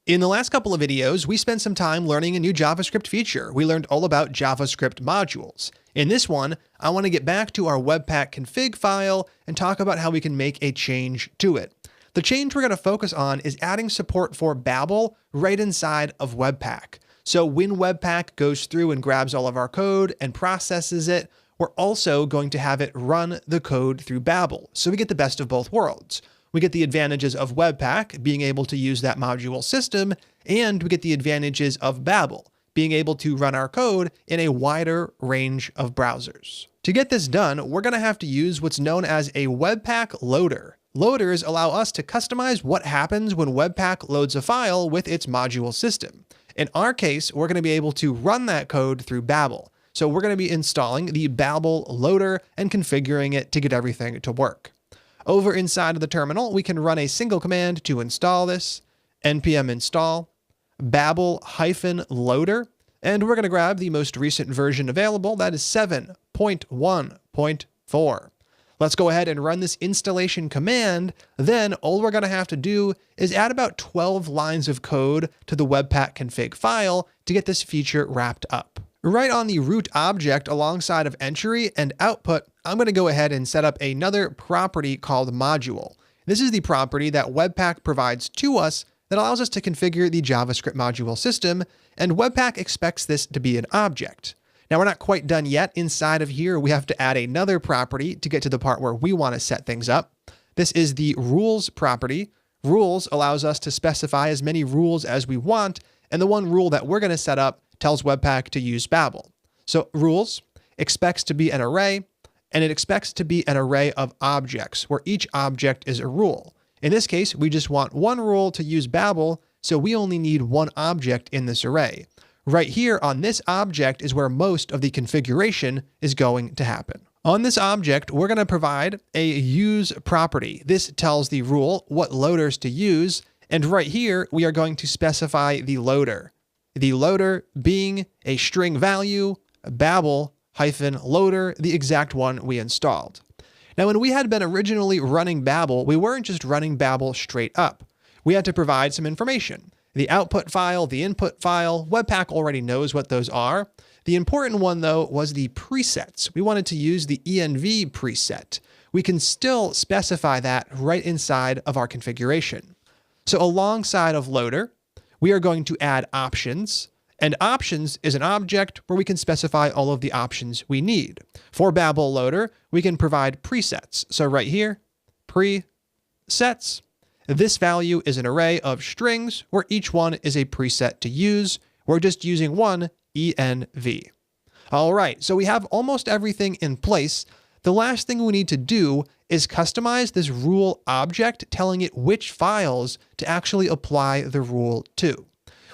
In the last couple of videos, we spent some time learning a new JavaScript feature. We learned all about JavaScript modules. In this one, I want to get back to our Webpack config file and talk about how we can make a change to it. The change we're going to focus on is adding support for Babel right inside of Webpack. So when Webpack goes through and grabs all of our code and processes it, we're also going to have it run the code through Babel. So we get the best of both worlds. We get the advantages of Webpack, being able to use that module system, and we get the advantages of Babel, being able to run our code in a wider range of browsers. To get this done, we're going to have to use what's known as a Webpack loader. Loaders allow us to customize what happens when Webpack loads a file with its module system. In our case, we're going to be able to run that code through Babel. So we're going to be installing the Babel loader and configuring it to get everything to work. Over inside of the terminal, we can run a single command to install this, npm install babel-loader, and we're going to grab the most recent version available, that is 7.1.4. Let's go ahead and run this installation command. Then all we're going to have to do is add about 12 lines of code to the Webpack config file to get this feature wrapped up. Right on the root object alongside of entry and output, I'm going to go ahead and set up another property called module. This is the property that Webpack provides to us that allows us to configure the JavaScript module system, and Webpack expects this to be an object. Now, we're not quite done yet. Inside of here, we have to add another property to get to the part where we want to set things up. This is the rules property. Rules allows us to specify as many rules as we want, and the one rule that we're going to set up tells Webpack to use Babel. So rules expects to be an array, and it expects to be an array of objects, where each object is a rule. In this case, we just want one rule to use Babel, so we only need one object in this array. Right here on this object is where most of the configuration is going to happen. On this object, we're going to provide a use property. This tells the rule what loaders to use, and right here, we are going to specify the loader. The loader being a string value, Babel-loader, the exact one we installed. Now, when we had been originally running Babel, we weren't just running Babel straight up. We had to provide some information. The output file, the input file, Webpack already knows what those are. The important one, though, was the presets. We wanted to use the env preset. We can still specify that right inside of our configuration. So alongside of loader, we are going to add options, and options is an object where we can specify all of the options we need. For Babel loader, we can provide presets. So right here, presets. This value is an array of strings where each one is a preset to use. We're just using one env. All right, so we have almost everything in place. The last thing we need to do is customize this rule object, telling it which files to actually apply the rule to.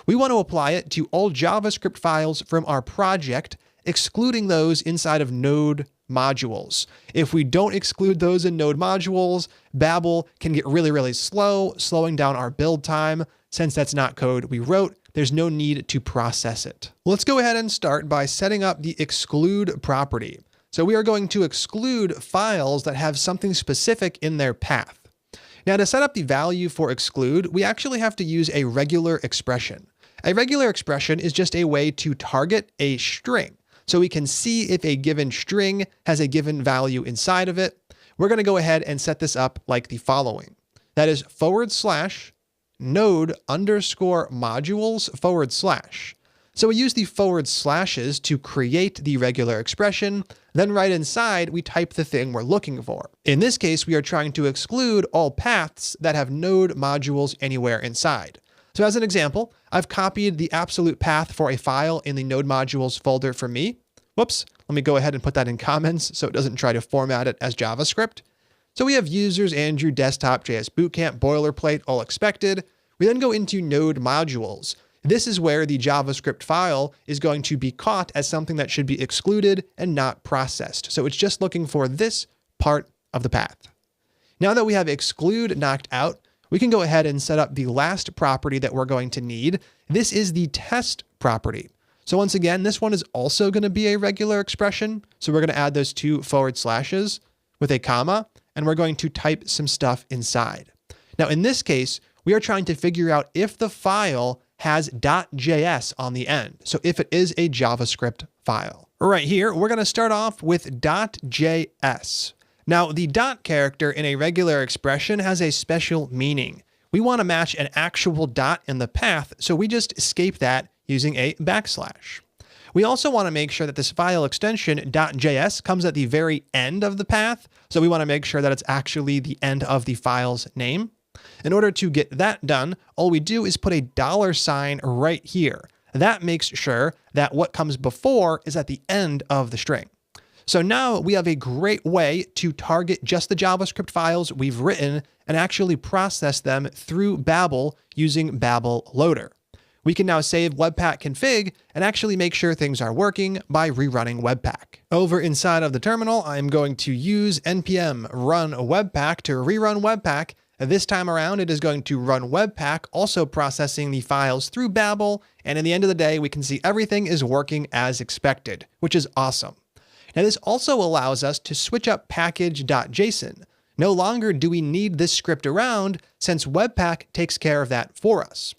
We want to apply it to all JavaScript files from our project, excluding those inside of Node modules. If we don't exclude those in Node modules, Babel can get really slow, slowing down our build time. Since that's not code we wrote, there's no need to process it. Let's go ahead and start by setting up the exclude property. So we are going to exclude files that have something specific in their path. Now, to set up the value for exclude, we actually have to use a regular expression. A regular expression is just a way to target a string. So we can see if a given string has a given value inside of it. We're going to go ahead and set this up like the following. That is /node_modules/. So we use the forward slashes to create the regular expression. Then right inside, we type the thing we're looking for. In this case, we are trying to exclude all paths that have node modules anywhere inside. So as an example, I've copied the absolute path for a file in the node modules folder for me. Whoops, let me go ahead and put that in comments so it doesn't try to format it as JavaScript. So we have users, Andrew, desktop, JS bootcamp, boilerplate, all expected. We then go into node modules. This is where the JavaScript file is going to be caught as something that should be excluded and not processed. So it's just looking for this part of the path. Now that we have exclude knocked out, we can go ahead and set up the last property that we're going to need. This is the test property. So once again, this one is also going to be a regular expression. So we're going to add those two forward slashes with a comma, and we're going to type some stuff inside. Now, in this case, we are trying to figure out if the file has .js on the end. So if it is a JavaScript file. Right here, we're going to start off with .js. Now, the dot character in a regular expression has a special meaning. We want to match an actual dot in the path, so we just escape that using a backslash. We also want to make sure that this file extension .js comes at the very end of the path, so we want to make sure that it's actually the end of the file's name. In order to get that done, all we do is put a $sign right here. That makes sure that what comes before is at the end of the string. So now we have a great way to target just the JavaScript files we've written and actually process them through Babel using Babel Loader. We can now save Webpack config and actually make sure things are working by rerunning Webpack. Over inside of the terminal, I'm going to use npm run Webpack to rerun Webpack. This time around, it is going to run Webpack, also processing the files through Babel. And in the end of the day, we can see everything is working as expected, which is awesome. Now, this also allows us to switch up package.json. No longer do we need this script around since Webpack takes care of that for us.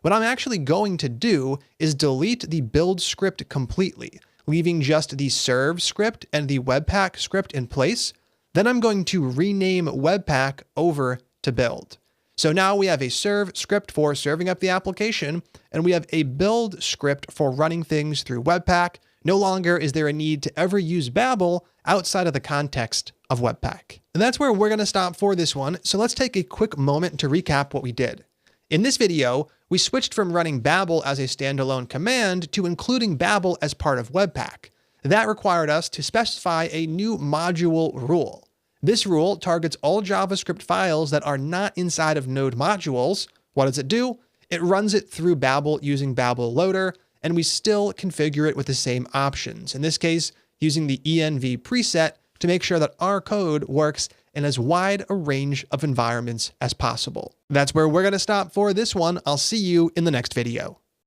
What I'm actually going to do is delete the build script completely, leaving just the serve script and the Webpack script in place. Then I'm going to rename Webpack over to build. So now we have a serve script for serving up the application, and we have a build script for running things through Webpack. No longer is there a need to ever use Babel outside of the context of Webpack. And that's where we're going to stop for this one. So let's take a quick moment to recap what we did. In this video, we switched from running Babel as a standalone command to including Babel as part of Webpack. That required us to specify a new module rule. This rule targets all JavaScript files that are not inside of node modules. What does it do? It runs it through Babel using Babel Loader, and we still configure it with the same options. In this case, using the env preset to make sure that our code works in as wide a range of environments as possible. That's where we're going to stop for this one. I'll see you in the next video.